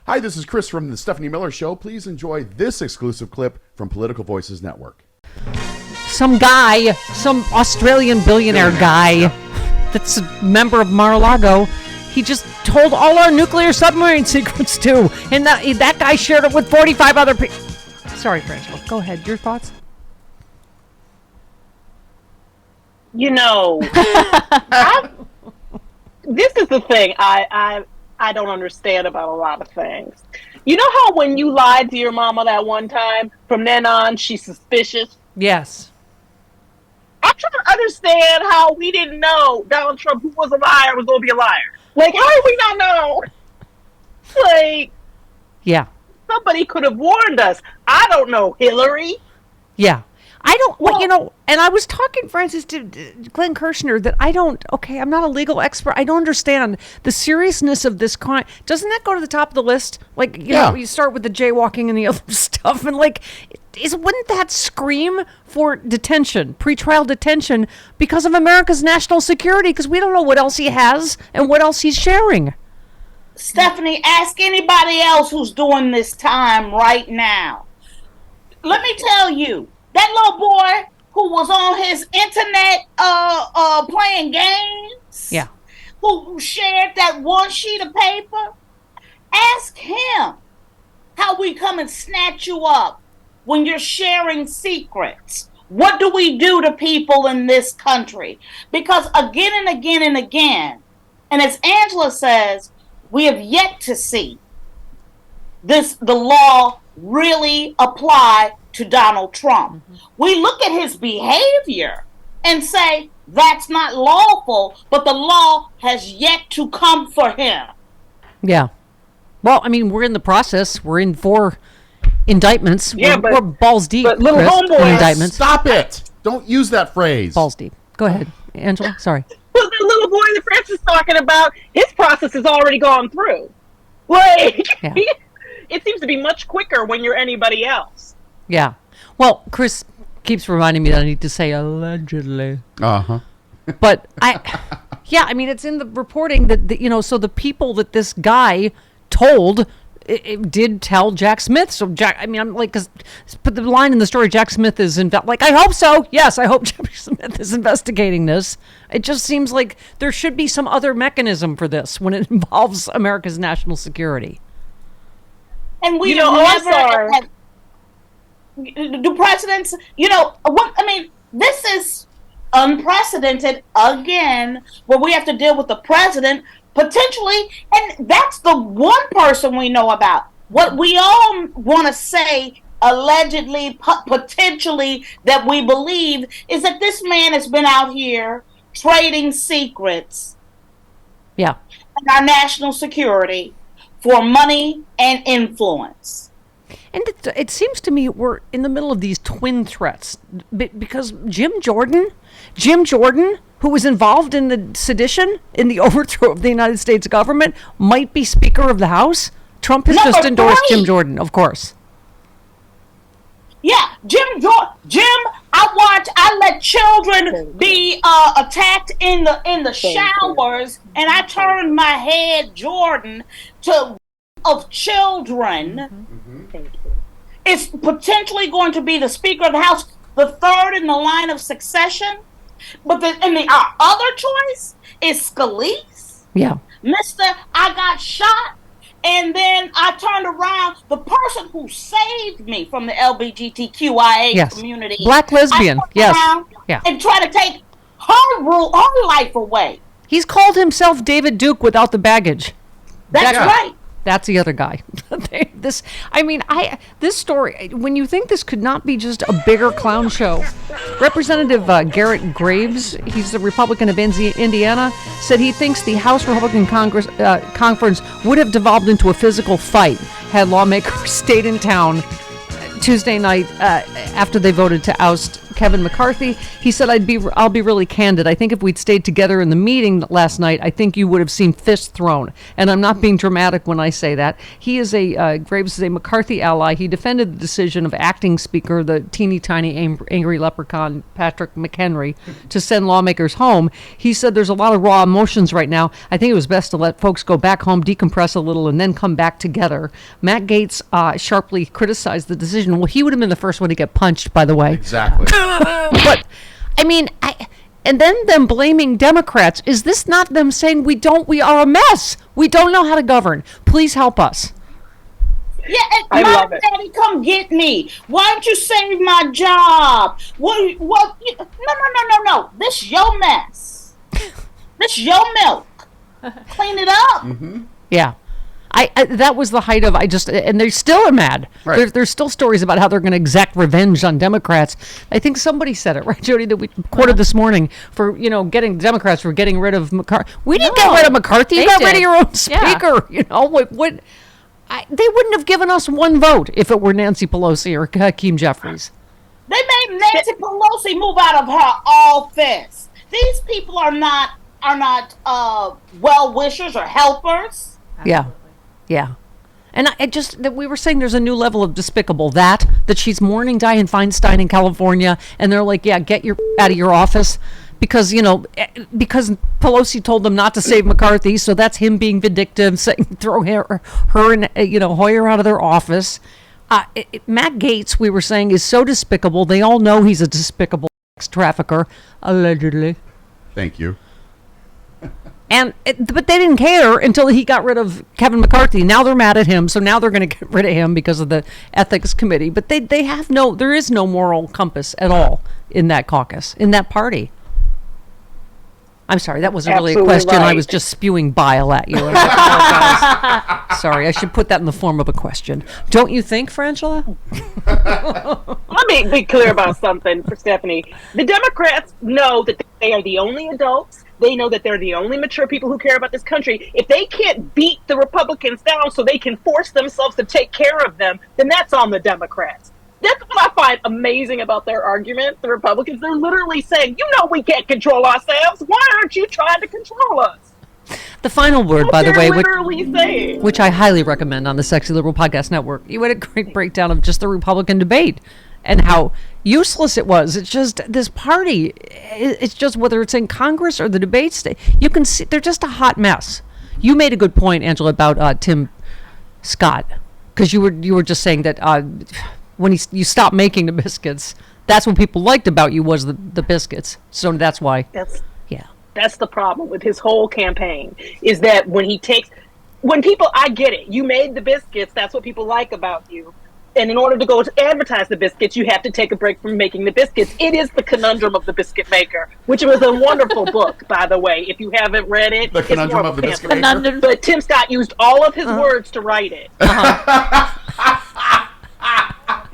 Hi, this is Chris from the Stephanie Miller Show. Please enjoy this exclusive clip from Political Voices Network. Some guy, some Australian billionaire guy that's a member of Mar-a-Lago, he just told all our nuclear submarine secrets too. And that guy shared it with 45 other people. Sorry, Frangela. Go ahead. Your thoughts? You know, this is the thing I don't understand about a lot of things. You know how when you lied to your mama that one time, from then on, she's suspicious? Yes. I'm trying to understand how we didn't know Donald Trump, who was a liar, was going to be a liar. Like, how did we not know? Like, yeah. Somebody could have warned us. I don't know, Hillary. Yeah. I don't, and I was talking, Francis, to Glenn Kirschner, that I'm not a legal expert. I don't understand the seriousness of this crime. Doesn't that go to the top of the list? Like, you know, you start with the jaywalking and the other stuff, and like, wouldn't that scream for detention, pretrial detention, because of America's national security? Because we don't know what else he has and what else he's sharing. Stephanie, ask anybody else who's doing this time right now. Let me tell you. That little boy who was on his internet playing games, who shared that one sheet of paper, ask him how we come and snatch you up when you're sharing secrets. What do we do to people in this country? Because again and again and again, and as Angela says, we have yet to see the law really apply to Donald Trump. Mm-hmm. We look at his behavior and say that's not lawful, but the law has yet to come for him. Yeah. Well, I mean, we're in the process. We're in 4 indictments. Yeah, we're balls deep. But little homeboy, indictments. Stop it! Don't use that phrase. Balls deep. Go ahead, Angela. Sorry. Well, the little boy that Francis is talking about, his process has already gone through. Like, it seems to be much quicker when you're anybody else. Yeah. Well, Chris keeps reminding me that I need to say allegedly. Uh-huh. But I mean, it's in the reporting that, so the people that this guy told it did tell Jack Smith. So I'm like, because put the line in the story, Jack Smith is I hope so. Yes, I hope Jack Smith is investigating this. It just seems like there should be some other mechanism for this when it involves America's national security. And we never do presidents, this is unprecedented again, where we have to deal with the president potentially, and that's the one person we know about. What we all want to say, allegedly, potentially, that we believe is that this man has been out here trading secrets in our national security for money and influence. And it seems to me we're in the middle of these twin threats because Jim Jordan, who was involved in the sedition, in the overthrow of the United States government, might be Speaker of the House. Trump has just endorsed Jim Jordan, of course. Yeah, I let children be attacked in the showers, and I turned my head, Jordan, of children. Mm-hmm. Is potentially going to be the Speaker of the House, the third in the line of succession. But our other choice is Scalise. Yeah. Mr. I got shot, and then I turned around. The person who saved me from the LGBTQIA community. Black lesbian. Yes. And try to take her life away. He's called himself David Duke without the baggage. That's right. That's the other guy. This story, when you think this could not be just a bigger clown show, Representative Garrett Graves, he's a Republican of Indiana, said he thinks the House Republican Conference would have devolved into a physical fight had lawmakers stayed in town Tuesday night after they voted to oust Kevin McCarthy. He said, I'll be really candid. I think if we'd stayed together in the meeting last night, I think you would have seen fists thrown. And I'm not being dramatic when I say that. He is Graves is a McCarthy ally. He defended the decision of acting speaker, the teeny tiny angry leprechaun, Patrick McHenry, to send lawmakers home. He said there's a lot of raw emotions right now. I think it was best to let folks go back home, decompress a little, and then come back together. Matt Gaetz sharply criticized the decision. Well, he would have been the first one to get punched, by the way. Exactly. But, I mean, and then them blaming Democrats. Is this not them saying we are a mess? We don't know how to govern. Please help us. Yeah, I my love it. daddy, come get me. Why don't you save my job? What? No. This your mess. This your milk. Clean it up. Mm-hmm. Yeah. I that was the height of and they still are mad. Right. There's still stories about how they're going to exact revenge on Democrats. I think somebody said it, right, Jody, that we quoted this morning for, getting Democrats for getting rid of McCarthy. We didn't get rid of McCarthy. You got rid of your own speaker. Yeah. They wouldn't have given us one vote if it were Nancy Pelosi or Hakeem Jeffries. They made Nancy Pelosi move out of her office. These people are not well wishers or helpers. Yeah. Yeah. And that we were saying there's a new level of despicable that she's mourning Dianne Feinstein in California, and they're like, yeah, get your out of your office because Pelosi told them not to save McCarthy, so that's him being vindictive, saying throw her and Hoyer out of their office. Matt Gaetz, we were saying, is so despicable. They all know he's a despicable sex trafficker, allegedly. Thank you. But they didn't care until he got rid of Kevin McCarthy. Now they're mad at him, so now they're going to get rid of him because of the ethics committee. But there is no moral compass at all in that caucus, in that party. I'm sorry, that wasn't really a question. Right. I was just spewing bile at you. And I apologize. Sorry, I should put that in the form of a question. Don't you think, Frangela? Let me be clear about something for Stephanie. The Democrats know that they are the only adults. They know that they're the only mature people who care about this country. If they can't beat the Republicans down so they can force themselves to take care of them, then that's on the Democrats. That's what I find amazing about their argument. The Republicans, they're literally saying, we can't control ourselves. Why aren't you trying to control us? The final word, by the way, saying. which I highly recommend on the Sexy Liberal Podcast Network. You had a great breakdown of just the Republican debate and how useless it was. It's just this party. It's just whether it's in Congress or the debates, you can see they're just a hot mess. You made a good point, Angela, about Tim Scott, because you were just saying that when you stopped making the biscuits, that's what people liked about you was the biscuits. So that's why. That's the problem with his whole campaign, is that when people, I get it, you made the biscuits, that's what people like about you. And in order to go to advertise the biscuits, you have to take a break from making the biscuits. It is the conundrum of the biscuit maker, which was a wonderful book, by the way. If you haven't read it, The Conundrum of the Biscuit Maker. But Tim Scott used all of his words to write it.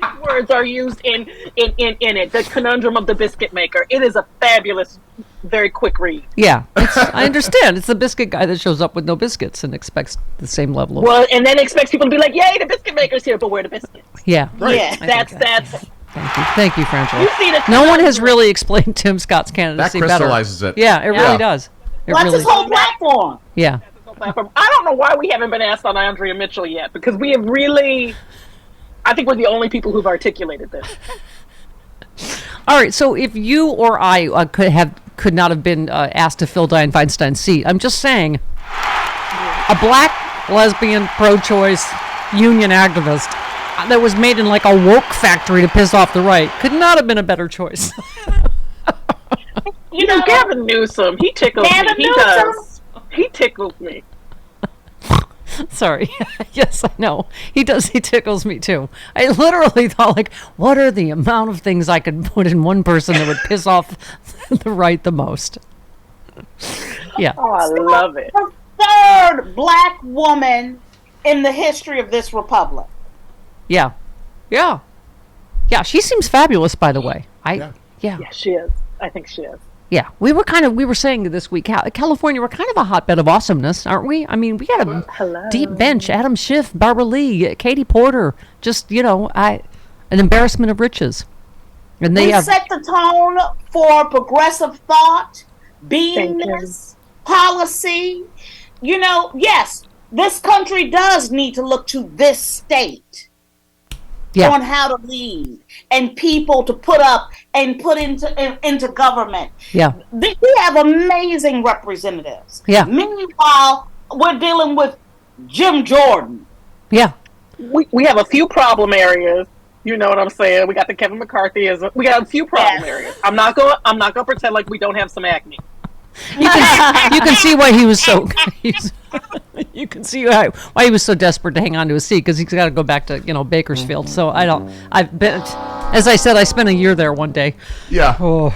His words are used in it. The Conundrum of the Biscuit Maker. It is a fabulous, very quick read. Yeah, I understand. It's the biscuit guy that shows up with no biscuits and expects the same level of... Well, and then expects people to be like, yay, the biscuit maker's here, but where are the biscuits? Yeah. Right. Yeah, that's... Thank you, Frangela. You see the No one has really explained Tim Scott's candidacy That better. crystallizes it. Yeah, it really does. What's his whole platform? Yeah. platform. I don't know why we haven't been asked on Andrea Mitchell yet, because we have really... I think we're the only people who've articulated this. All right, so if you or I could not have been asked to fill Dianne Feinstein's seat, I'm just saying, a black, lesbian, pro-choice union activist that was made in like a woke factory to piss off the right could not have been a better choice. You know, Gavin Newsom, he tickles me. He does. He tickles me. Sorry. Yes, I know. He does. He tickles me too. I literally thought, like, what are the amount of things I could put in one person that would piss off the right the most? Yeah. Oh, I love it. The third black woman in the history of this republic. Yeah. Yeah. Yeah. She seems fabulous, by the way. Yeah. Yeah, she is. I think she is. Yeah, we were saying this week, California, we're kind of a hotbed of awesomeness, aren't we? I mean, we got a deep bench, Adam Schiff, Barbara Lee, Katie Porter, just, an embarrassment of riches. And they we have set the tone for progressive thought, beingness, policy. You know, yes, this country does need to look to this state on how to lead and people to put up and put into government. Yeah. We have amazing representatives. Yeah. Meanwhile, we're dealing with Jim Jordan. Yeah. We have a few problem areas. You know what I'm saying? We got the Kevin McCarthy. We got a few problem areas. I'm not gonna pretend like we don't have some acne. You can see why he was so. You can see why he was so desperate to hang on to his seat, because he's got to go back to Bakersfield. So I've been, as I said, I spent a year there one day. Yeah. Oh,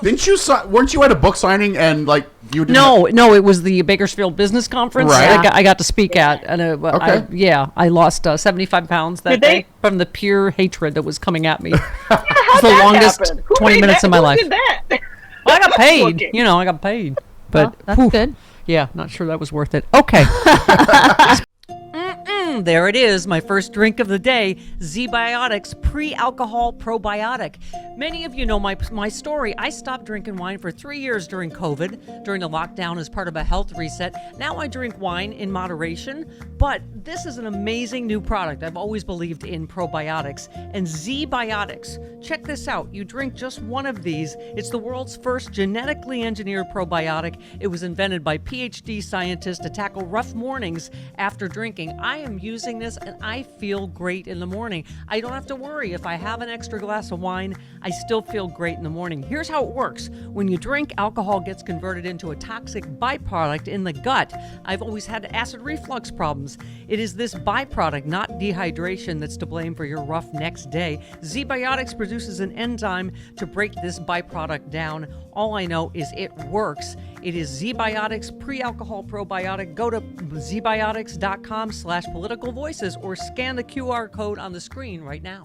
Didn't you? Weren't you at a book signing and like you? Didn't no, it was the Bakersfield Business Conference. Right. I got to speak at, and I lost 75 pounds that day from the pure hatred that was coming at me. It was the longest 20 minutes of my life. Who did that? Well, I got paid. I got paid. But that's good. Yeah, not sure that was worth it. Okay. There it is, my first drink of the day, Z-Biotics Pre-Alcohol Probiotic. Many of you know my story. I stopped drinking wine for 3 years during COVID, during the lockdown as part of a health reset. Now I drink wine in moderation, but this is an amazing new product. I've always believed in probiotics. And Z-Biotics, check this out. You drink just one of these. It's the world's first genetically engineered probiotic. It was invented by PhD scientists to tackle rough mornings after drinking. I am using this and I feel great in the morning. I don't have to worry if I have an extra glass of wine. I still feel great in the morning. Here's how it works. When you drink, alcohol gets converted into a toxic byproduct in the gut. I've always had acid reflux problems. It is this byproduct, not dehydration, that's to blame for your rough next day. Z-Biotics produces an enzyme to break this byproduct down. All I know is it works. It is Z-Biotics Pre-Alcohol Probiotic. Go to zbiotics.com/politicalvoices or scan the QR code on the screen right now.